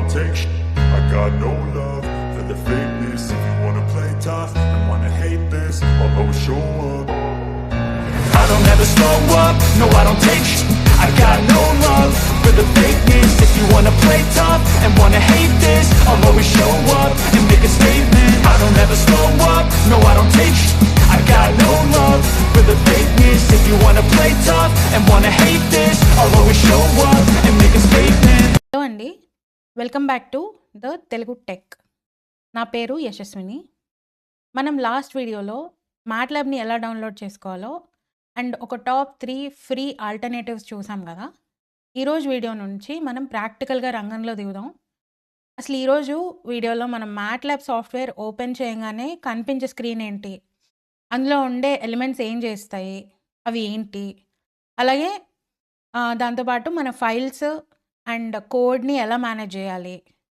don't take I got no love for the fakeness. If you wanna play tough and wanna hate this, I'll always show up. I don't ever slow up, no I don't take I got no love for the fakeness. If you wanna play tough and wanna hate this, I'll always show up and make a statement. I don't ever slow up, no I don't take I got no love for the fakeness. If you wanna play tough and wanna hate this, I'll always show up and make a statement. Hello అండి, welcome back to the Telugu tech. నా పేరు యశస్విని. మనం last వీడియోలో మ్యాట్లాబ్ని ఎలా download చేసుకోవాలో and ఒక top 3 free alternatives చూసాం కదా. ఈరోజు వీడియో నుంచి మనం ప్రాక్టికల్గా రంగంలో దిగుదాం. అసలు ఈరోజు వీడియోలో మనం మ్యాట్లాబ్ సాఫ్ట్వేర్ ఓపెన్ చేయగానే కనిపించే స్క్రీన్ ఏంటి, అందులో ఉండే ఎలిమెంట్స్ ఏం చేస్తాయి, అవి ఏంటి, అలాగే దాంతోపాటు మన ఫైల్స్ అండ్ కోడ్ని ఎలా మేనేజ్ చేయాలి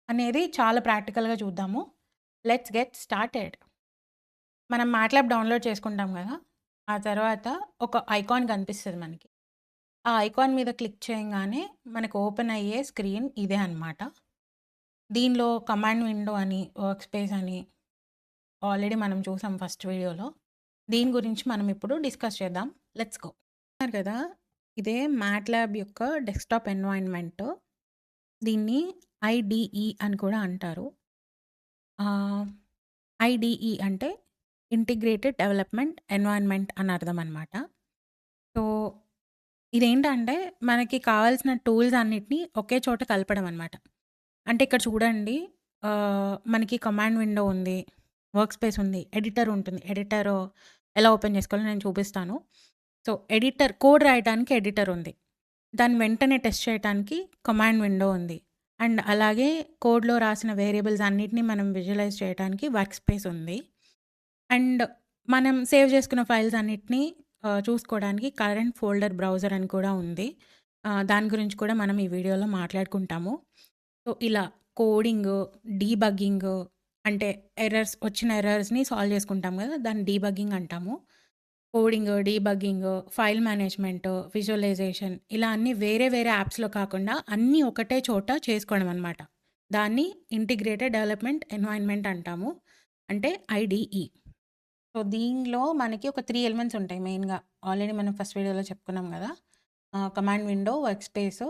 అనేది చాలా ప్రాక్టికల్గా చూద్దాము. Let's get started. మనం మ్యాట్లాబ్ డౌన్లోడ్ చేసుకుంటాం కదా, ఆ తర్వాత ఒక ఐకాన్ కనిపిస్తుంది మనకి. ఆ ఐకాన్ మీద క్లిక్ చేయగానే మనకు ఓపెన్ అయ్యే స్క్రీన్ ఇదే అన్నమాట. దీనిలో కమాండ్ విండో అని, వర్క్ స్పేస్ అని ఆల్రెడీ మనం చూసాం ఫస్ట్ వీడియోలో. దీని గురించి మనం ఇప్పుడు డిస్కస్ చేద్దాం. Let's go. కదా, ఇదే మ్యాట్లాబ్ యొక్క డెస్క్టాప్ ఎన్వైరన్మెంట్. దీన్ని ఐడిఈ అని కూడా అంటారు. ఐడిఈ అంటే ఇంటిగ్రేటెడ్ డెవలప్మెంట్ ఎన్వైరన్మెంట్ అని అర్థం అనమాట. సో ఇదేంటంటే మనకి కావాల్సిన టూల్స్ అన్నిటినీ ఒకే చోట కలపడం అనమాట. అంటే ఇక్కడ చూడండి, మనకి కమాండ్ విండో ఉంది, వర్క్ స్పేస్ ఉంది, ఎడిటర్ ఉంటుంది. ఎడిటర్ ఎలా ఓపెన్ చేసుకోవాలో నేను చూపిస్తాను. సో ఎడిటర్, కోడ్ రాయడానికి ఎడిటర్ ఉంది, దాన్ని వెంటనే టెస్ట్ చేయడానికి కమాండ్ విండో ఉంది, అండ్ అలాగే కోడ్లో రాసిన వేరియబుల్స్ అన్నిటినీ మనం విజువలైజ్ చేయడానికి వర్క్ స్పేస్ ఉంది, అండ్ మనం సేవ్ చేసుకున్న ఫైల్స్ అన్నిటినీ చూసుకోవడానికి కరెంట్ ఫోల్డర్ బ్రౌజర్ అని కూడా ఉంది. దాని గురించి కూడా మనం ఈ వీడియోలో మాట్లాడుకుంటాము. సో ఇలా కోడింగ్, డీబగ్గింగ్ అంటే వచ్చిన ఎర్రర్స్ని సాల్వ్ చేసుకుంటాం కదా, దాన్ని డీబగ్గింగ్ అంటాము. Coding, debugging, file management, visualization ఇలా అన్నీ వేరే వేరే యాప్స్లో కాకుండా అన్నీ ఒకటే చోట చేసుకోవడం అనమాట. దాన్ని ఇంటిగ్రేటెడ్ డెవలప్మెంట్ ఎన్వైరన్మెంట్ అంటాము, అంటే ఐడిఈ. సో దీనిలో మనకి ఒక 3 ఎలిమెంట్స్ ఉంటాయి మెయిన్గా. ఆల్రెడీ మనం ఫస్ట్ వీడియోలో చెప్పుకున్నాం కదా, command window, work space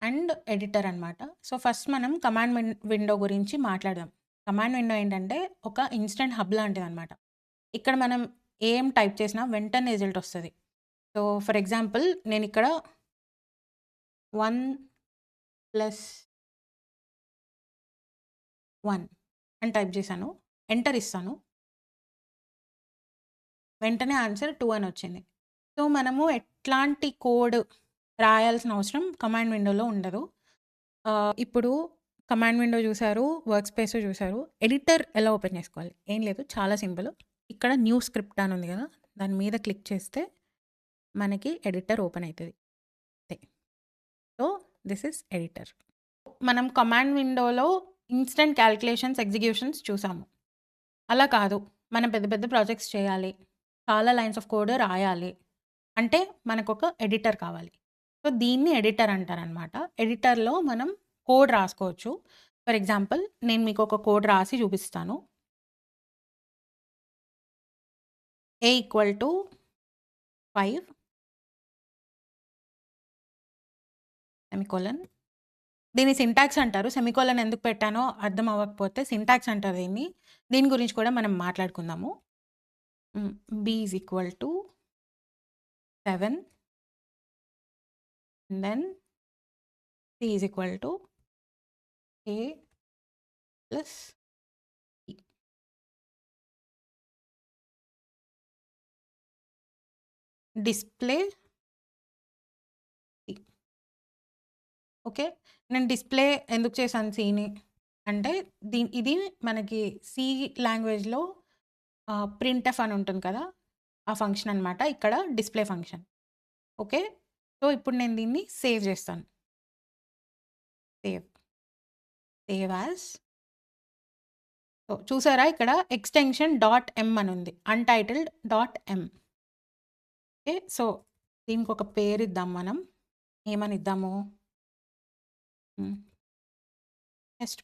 and editor అనమాట. సో ఫస్ట్ మనం కమాండ్ విండో గురించి మాట్లాడదాం. కమాండ్ విండో ఏంటంటే ఒక ఇన్స్టెంట్ హబ్ లాంటిది అనమాట. ఇక్కడ మనం ఏం టైప్ చేసినా వెంటనే రిజల్ట్ వస్తుంది. సో ఫర్ ఎగ్జాంపుల్ నేను ఇక్కడ 1 + 1 అని టైప్ చేశాను, ఎంటర్ ఇస్తాను, వెంటనే ఆన్సర్ 2 అని వచ్చింది. సో మనము ఎట్లాంటి కోడ్ రాయాల్సిన అవసరం కమాండ్ విండోలో ఉండదు. ఇప్పుడు కమాండ్ విండో చూసారు, వర్క్ స్పేస్ చూసారు. ఎడిటర్ ఎలా ఓపెన్ చేసుకోవాలి? ఏం లేదు, చాలా సింపుల్. ఇక్కడ న్యూ స్క్రిప్ట్ అని ఉంది కదా, దాని మీద క్లిక్ చేస్తే మనకి ఎడిటర్ ఓపెన్ అవుతుంది. So this is editor. మనం కమాండ్ విండోలో ఇన్స్టెంట్ క్యాల్కులేషన్స్, ఎగ్జిక్యూషన్స్ చూసాము. అలా కాదు, మనం పెద్ద పెద్ద ప్రాజెక్ట్స్ చేయాలి, చాలా లైన్స్ ఆఫ్ కోడ్ రాయాలి అంటే మనకు ఒక ఎడిటర్ కావాలి. సో దీన్ని ఎడిటర్ అంటారనమాట. ఎడిటర్లో మనం కోడ్ రాసుకోవచ్చు. ఫర్ ఎగ్జాంపుల్ నేను మీకు ఒక కోడ్ రాసి చూపిస్తాను. A = 5 semicolon. దీన్ని సింటాక్స్ అంటారు. సెమికోలన్ ఎందుకు పెట్టానో అర్థం అవ్వకపోతే సింటాక్స్ అంటారు దీన్ని. దీని గురించి కూడా మనం మాట్లాడుకుందాము. B = 7 and then C = A + E. Display C. Okay, నేను డిస్ప్లే ఎందుకు చేశాను సీని అంటే ఇది మనకి సి లాంగ్వేజ్లో ప్రింట్ఎఫ్ అని ఉంటుంది కదా, ఆ ఫంక్షన్ అనమాట. ఇక్కడ డిస్ప్లే ఫంక్షన్. ఓకే, సో ఇప్పుడు నేను దీన్ని సేవ్ చేస్తాను. Save as. సో చూసారా, ఇక్కడ ఎక్స్టెన్షన్ .m అని ఉంది, untitled.m. ఓకే, సో దీనికి ఒక పేరు ఇద్దాం. మనం ఏమని ఇద్దాము? Test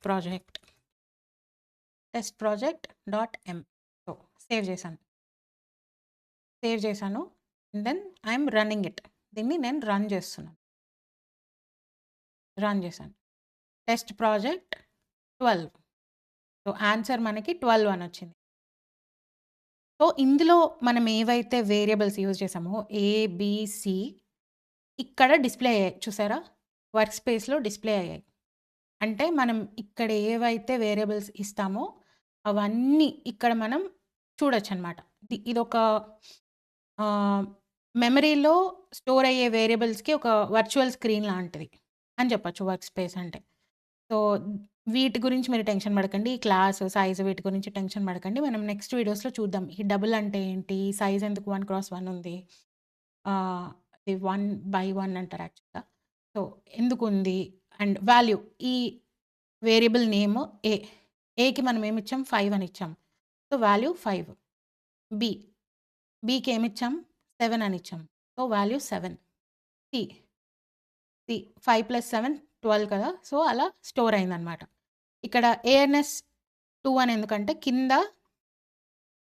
project dot M. So save చేశాను and then I'm running it. దీన్ని నేను రన్ చేశాను. Test project 12. సో ఆన్సర్ మనకి 12 అని వచ్చింది. సో ఇందులో మనం ఏవైతే వేరియబుల్స్ యూజ్ చేసామో ఏబిసి ఇక్కడ డిస్ప్లే అయ్యాయి, చూసారా? వర్క్ స్పేస్లో డిస్ప్లే అయ్యాయి. అంటే మనం ఇక్కడ ఏవైతే వేరియబుల్స్ ఇస్తామో అవన్నీ ఇక్కడ మనం చూడొచ్చు అనమాట. ఇదొక మెమరీలో స్టోర్ అయ్యే వేరియబుల్స్కి ఒక వర్చువల్ స్క్రీన్ లాంటిది అని చెప్పచ్చు వర్క్ స్పేస్ అంటే. సో వీటి గురించి మీరు టెన్షన్ పడకండి. ఈ క్లాస్ సైజ్ వీటి గురించి టెన్షన్ పడకండి. మనం నెక్స్ట్ వీడియోస్లో చూద్దాం. ఈ డబుల్ అంటే ఏంటి, సైజ్ ఎందుకు 1x1 ఉంది, ఇది 1/1 అంటారు యాక్చువల్గా. సో ఎందుకు ఉంది అండ్ వాల్యూ, ఈ వేరియబుల్ నేమ్ ఏకి మనం ఏమి ఇచ్చాం, 5 అని ఇచ్చాం. So value 5. బీకి ఏమి ఇచ్చాం, 7 అని ఇచ్చాం. So value 7. సి 5 + 7 12 కదా. సో అలా స్టోర్ అయిందనమాట. ఇక్కడ ANS 2 అని ఎందుకంటే కింద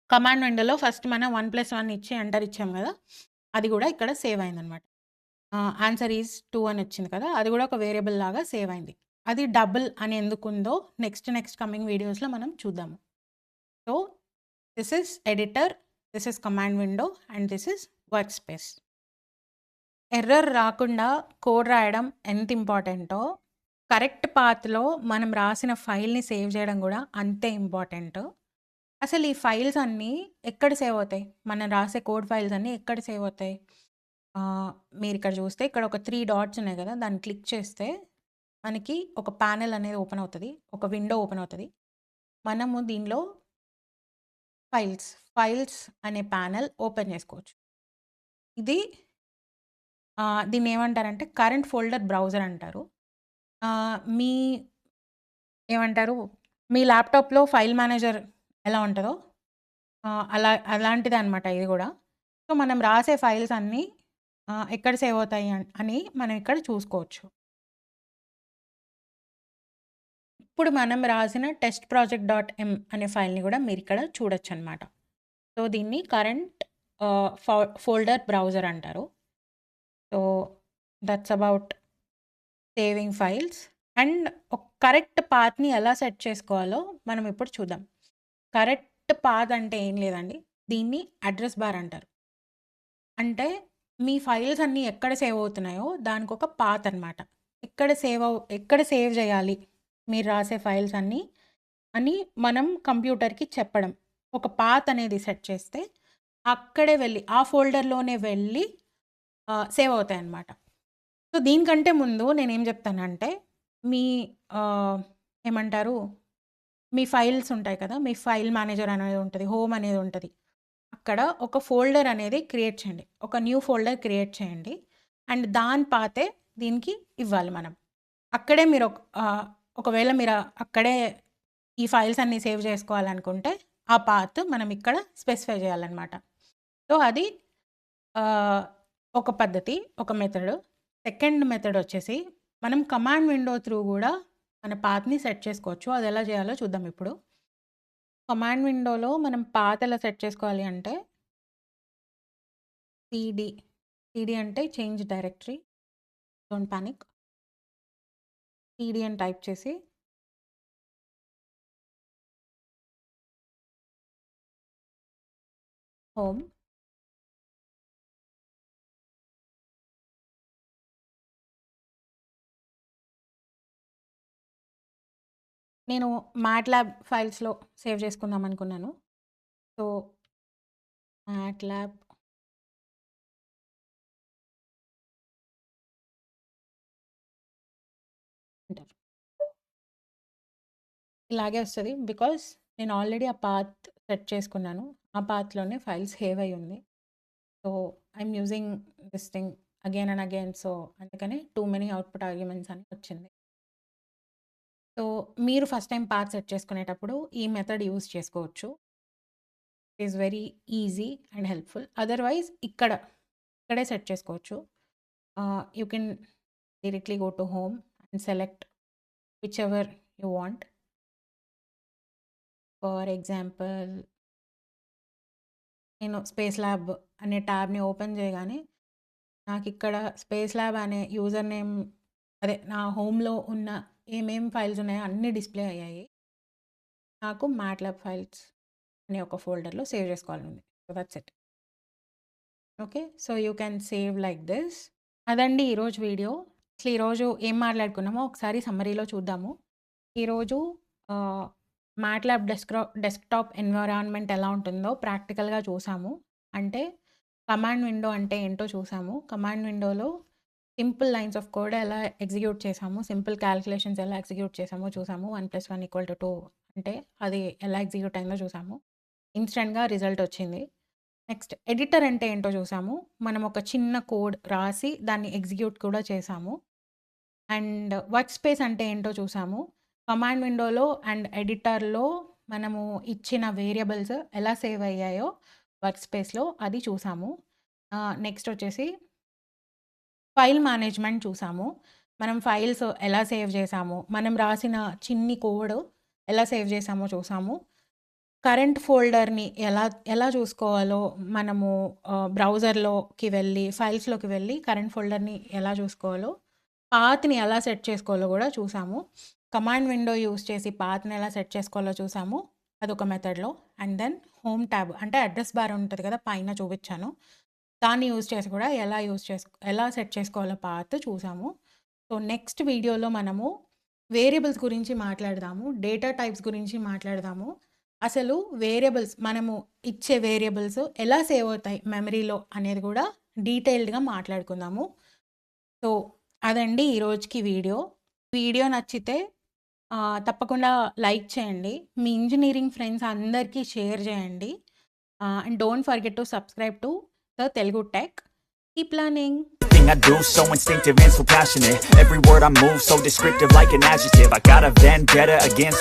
కమాండ్ విండోలో ఫస్ట్ మనం 1 + 1 ఇచ్చి ఎంటర్ ఇచ్చాం కదా, అది కూడా ఇక్కడ సేవ్ అయిందనమాట. ఆన్సర్ ఈజ్ 2 అని వచ్చింది కదా, అది కూడా ఒక వేరియబుల్ లాగా సేవ్ అయింది. అది డబుల్ అని ఎందుకుందో నెక్స్ట్ కమింగ్ వీడియోస్లో మనం చూద్దాము. So this is editor, this is command window and this is work space. Error రాకుండా కోడ్ రాయడం ఎంత ఇంపార్టెంటో, కరెక్ట్ పాత్లో మనం రాసిన ఫైల్ని సేవ్ చేయడం కూడా అంతే ఇంపార్టెంట్. అసలు ఈ ఫైల్స్ అన్నీ ఎక్కడ సేవ్ అవుతాయి, మనం రాసే కోడ్ ఫైల్స్ అన్నీ ఎక్కడ సేవ్ అవుతాయి? మీరు ఇక్కడ చూస్తే ఇక్కడ ఒక 3 డాట్స్ ఉన్నాయి కదా, దాన్ని క్లిక్ చేస్తే మనకి ఒక ప్యానెల్ అనేది ఓపెన్ అవుతుంది, ఒక విండో ఓపెన్ అవుతుంది. మనము దీనిలో ఫైల్స్ అనే ప్యానెల్ ఓపెన్ చేసుకోవచ్చు. దీన్ని ఏమంటారంటే కరెంట్ ఫోల్డర్ బ్రౌజర్ అంటారు. మీ ఏమంటారు, మీ ల్యాప్టాప్లో ఫైల్ మేనేజర్ ఎలా ఉంటుందో అలాంటిదే అనమాట ఇది కూడా. సో మనం రాసే ఫైల్స్ అన్నీ ఎక్కడ సేవ్ అవుతాయి అని మనం ఇక్కడ చూసుకోవచ్చు. ఇప్పుడు మనం రాసిన టెస్ట్ ప్రాజెక్ట్ డాట్ ఎం అనే ఫైల్ని కూడా మీరు ఇక్కడ చూడొచ్చు అనమాట. సో దీన్ని కరెంట్ ఫోల్డర్ బ్రౌజర్ అంటారు. So that's about saving files. And ఒక కరెక్ట్ పాత్ని ఎలా సెట్ చేసుకోవాలో మనం ఇప్పుడు చూద్దాం. కరెక్ట్ పాత్ అంటే ఏం లేదండి, దీన్ని అడ్రస్ బార్ అంటారు. అంటే మీ ఫైల్స్ అన్నీ ఎక్కడ సేవ్ అవుతున్నాయో దానికి ఒక పాత్ అనమాట. ఎక్కడ సేవ్ చేయాలి మీరు రాసే ఫైల్స్ అన్నీ అని మనం కంప్యూటర్కి చెప్పడం. ఒక పాత్ అనేది సెట్ చేస్తే అక్కడే వెళ్ళి ఆ ఫోల్డర్లోనే వెళ్ళి సేవ్ అవుతాయి అన్నమాట. సో దీనికంటే ముందు నేనేం చెప్తానంటే, మీ ఏమంటారు, మీ ఫైల్స్ ఉంటాయి కదా, మీ ఫైల్ మేనేజర్ అనేది ఉంటుంది, హోమ్ అనేది ఉంటుంది. అక్కడ ఒక ఫోల్డర్ అనేది క్రియేట్ చేయండి, ఒక న్యూ ఫోల్డర్ క్రియేట్ చేయండి అండ్ దాని పాతే దీనికి ఇవ్వాలి మనం. అక్కడే మీరు ఒకవేళ మీరు అక్కడే ఈ ఫైల్స్ అన్నీ సేవ్ చేసుకోవాలనుకుంటే ఆ పాత్ మనం ఇక్కడ స్పెసిఫై చేయాలన్నమాట. సో అది ఒక పద్ధతి, ఒక మెథడ్. సెకండ్ మెథడ్ వచ్చేసి మనం కమాండ్ విండో త్రూ కూడా మన పాత్ని సెట్ చేసుకోవచ్చు. అది ఎలా చేయాలో చూద్దాం ఇప్పుడు. కమాండ్ విండోలో మనం పాత్ ఎలా సెట్ చేసుకోవాలి అంటే సిడి అంటే change directory, don't panic. CD అని టైప్ చేసి హోమ్, నేను మ్యాట్లాబ్ ఫైల్స్లో సేవ్ చేసుకుందాం అనుకున్నాను. సో మ్యాట్లాబ్ అంటారు, ఇలాగే వస్తుంది. బికాస్ నేను ఆల్రెడీ ఆ పాత్ సెట్ చేసుకున్నాను, ఆ పాత్లోనే ఫైల్స్ సేవ్ అయి ఉంది. So I'm using this thing again and again. So అందుకనే టూ మెనీ అవుట్పుట్ ఆర్గ్యుమెంట్స్ అని వచ్చింది. సో మీరు ఫస్ట్ టైం పాత్ సెట్ చేసుకునేటప్పుడు ఈ మెథడ్ యూజ్ చేసుకోవచ్చు. It is very easy and helpful. Otherwise ఇక్కడే సెట్ చేసుకోవచ్చు. You can directly go to home and select which ever you want. For example నేను space lab అనే ట్యాబ్ని open చేయగానే నాకు ఇక్కడ స్పేస్ ల్యాబ్ అనే యూజర్ నేమ్, అదే నా హోమ్లో ఉన్న ఏమేం ఫైల్స్ ఉన్నాయో అన్నీ డిస్ప్లే అయ్యాయి. నాకు మ్యాట్లాబ్ ఫైల్స్ అనే ఒక ఫోల్డర్లో సేవ్ చేసుకోవాలని. So that's it. Okay, so you can save like this. అదండి ఈరోజు వీడియో. అసలు ఈరోజు ఏం మాట్లాడుకున్నామో ఒకసారి సమ్మరీలో చూద్దాము. ఈరోజు మ్యాట్లాబ్ డెస్క్టాప్ ఎన్విరాన్మెంట్ ఎలా ఉంటుందో ప్రాక్టికల్గా చూసాము. అంటే కమాండ్ విండో అంటే ఏంటో చూసాము. కమాండ్ విండోలో సింపుల్ లైన్స్ ఆఫ్ కోడ్ ఎలా ఎగ్జిక్యూట్ చేసాము, సింపుల్ క్యాలిక్యులేషన్స్ ఎలా ఎగ్జిక్యూట్ చేసామో చూసాము. 1 + 1 = 2 అంటే అది ఎలా ఎగ్జిక్యూట్ అయిందో చూసాము. ఇన్స్టెంట్గా రిజల్ట్ వచ్చింది. నెక్స్ట్ ఎడిటర్ అంటే ఏంటో చూసాము. మనం ఒక చిన్న కోడ్ రాసి దాన్ని ఎగ్జిక్యూట్ కూడా చేసాము. అండ్ వర్క్ స్పేస్ అంటే ఏంటో చూసాము. కమాండ్ విండోలో అండ్ ఎడిటర్లో మనము ఇచ్చిన వేరియబుల్స్ ఎలా సేవ్ అయ్యాయో వర్క్ స్పేస్లో అది చూసాము. నెక్స్ట్ వచ్చేసి ఫైల్ మేనేజ్మెంట్ చూసాము. మనం ఫైల్స్ ఎలా సేవ్ చేసాము, మనం రాసిన చిన్ని కోడ్ ఎలా సేవ్ చేసామో చూసాము. కరెంట్ ఫోల్డర్ని ఎలా చూసుకోవాలో మనము బ్రౌజర్లోకి వెళ్ళి ఫైల్స్లోకి వెళ్ళి కరెంట్ ఫోల్డర్ని ఎలా చూసుకోవాలో, పాత్ని ఎలా సెట్ చేసుకోవాలో కూడా చూసాము. కమాండ్ విండో యూస్ చేసి పాత్ని ఎలా సెట్ చేసుకోవాలో చూసాము, అదొక మెథడ్లో. అండ్ దెన్ హోమ్ ట్యాబ్ అంటే అడ్రస్ బార్ ఉంటుంది కదా, పైన చూపించాను, దాన్ని యూజ్ చేసి కూడా ఎలా సెట్ చేసుకోవాలో పాత్ చూసాము. సో నెక్స్ట్ వీడియోలో మనము వేరియబుల్స్ గురించి మాట్లాడదాము, డేటా టైప్స్ గురించి మాట్లాడదాము. అసలు వేరియబుల్స్, మనము ఇచ్చే వేరియబుల్స్ ఎలా సేవ్ అవుతాయి మెమరీలో అనేది కూడా డీటెయిల్డ్గా మాట్లాడుకుందాము. సో అదండి ఈరోజుకి వీడియో నచ్చితే తప్పకుండా లైక్ చేయండి, మీ ఇంజనీరింగ్ ఫ్రెండ్స్ అందరికీ షేర్ చేయండి. And don't forget to subscribe to the Telugu Tech. Keep learning. I do, so instinctive and so passionate. Every word I move, so descriptive like an adjective. I got a vendetta against